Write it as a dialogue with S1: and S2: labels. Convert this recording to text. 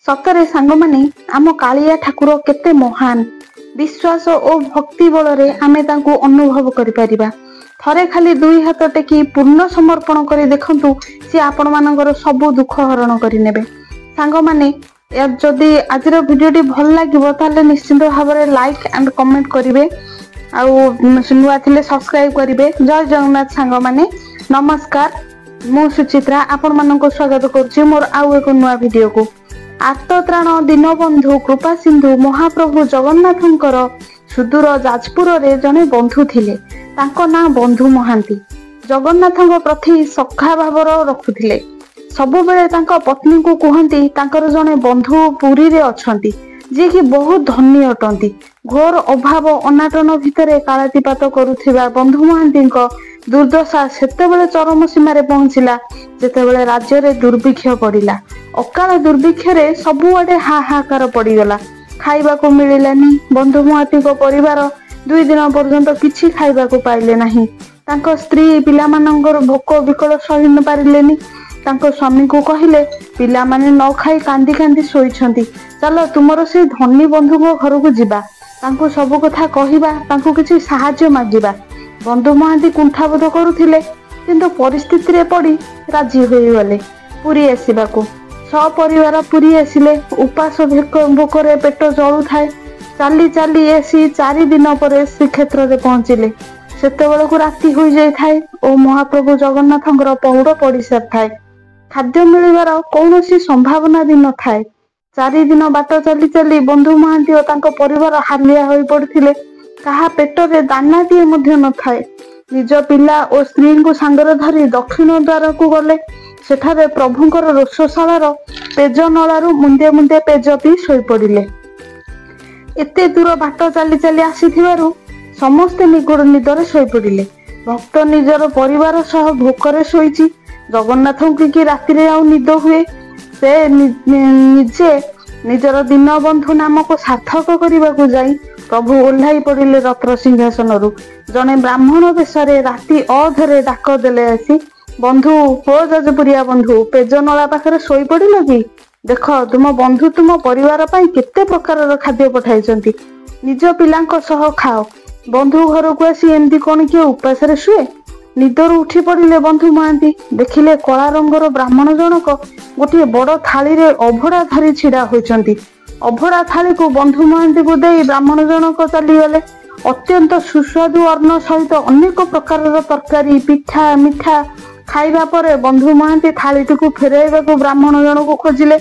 S1: सतरे सांग माने आम कालिया ठाकुर केते महान विश्वास और भक्ति बल आमे तांको अनुभव करि परिबा। थरे खाली दुई हाथ टेकी पूर्ण समर्पण कर देखंतु सी आपण मानकर सब दुख हरण करि नेबे। सांग माने जदि आज भिडियोटी भल लागिबो ताले निश्चित भाव में लाइक एंड कमेंट करिवे आउ नुआ थिले सब्सक्राइब करिवे। जय जगन्नाथ सांग माने नमस्कार। मु सुचित्रा आपण मानको स्वागत करूची मोर आउ एक नुआ वीडियो को। आर्तत्राण दीनबंधु कृपा सिंधु महाप्रभु जगन्नाथंकर सुदूर जाजपुर रे जने बंधु थिले। तांको ना बंधु महांती जगन्नाथंक प्रति सखा भाव रखुथिले। सबु बेले तांको पत्नी को कहंती तांकर जने बंधु पुरी रे अछंती जे कि बहुत धनी अटंती। घोर अभाव अनाटन भितरे कालातिपात करुथिबा बंधु महांतीक दुर्दशा सेतेबेले चरम सीमा रे पहुंचिला जेतेबेले राज्य रे दुर्भिक्ष पड़िला। अकाल दुर्भिक्ष रे सबुआडे हाहाकार पड़ीगला। खाइबा को मिलिलानी। बंधु महांती को परिवार 2 दिन पर्यंत किछि खाइबा को पाइले नाही। तांको स्त्री पिला मानकर भोक विकल सही न पारिलेनी। तांको स्वामी को कहिले पिला माने न खाई कांदी कांदी सोईछंती, चलो तुमरो से धनी बंधु को घर को जिबा, तांको सब कथा कहिबा, तांको किछि सहाय्य मागिबा। बंधु महांती कुंठाबोध करुथिले किंतु परिस्थिति रे पड़ी राजी होई गले पुरी आसीबाको। सपरिवार पुरी आसिले। उपास भोकरे पेट जळु थाए। चाली चाली आसी 4 दिन पर श्रीक्षेत्र रे पहुंचिले। सेतेबेलକୁ राति होई जाय थाए ओ महाप्रभु जगन्नाथंकर पहुड़ पड़ी सार थाए। खाद्य मिलिबार कौनसी संभावना भी न थाए। 4 दिन बाट चली चली बंधु महांती और तांको परिवार हालिया होई पड़थिले। कहा पेटरे दानाटीए मध्य न थाए। निज पिला और स्त्री को सांगरे धरी दक्षिण द्वार को गले। सेठारे प्रभुंकर रोषशालार पेज नलारू मुंदे मुंदे पेज पी सोई पड़िले। एते दूर बाट चली चली आसीथिबारु समस्ते निगुड़ निदरे सोई पड़िले। भक्त निजर परिवार सह भोकरे सोईची। जगन्नाथ की राति रे आउ निद हुए। से निजे निजर दीनबंधु नाम को सार्थक करने को जाई प्रभु ओह्लाई पड़िले रत्न सिंहासन रु। जने ब्राह्मण वेश राति अधरे डाक देले आसी, बंधु हो जाजपुरिया बंधु पेज नला पाखरे सोई पड़िल कि? देख तुम बंधु तुम परिवार पाई केते प्रकार खाद्य पठाइछंती, निज पिलांक सह खाओ। बंधु घर को आसी एमती कौन किए उपास रे शुए? निदर उठी पड़िले बंधु महांती। देखिले कला रंगर ब्राह्मण जनक गोटे बड़ थाली रे अभड़ा धरी छिड़ा होइछंती। अभड़ा थाली को बंधु महांती को देई ब्राह्मण जनक चली गले। अत्यंत सुस्वादु अन्न सहित अनेक प्रकार तरकारी पिठा मिठा खाइबा परे बंधु महांती थालीटी को फेराइबा को ब्राह्मण जनक खोजिले।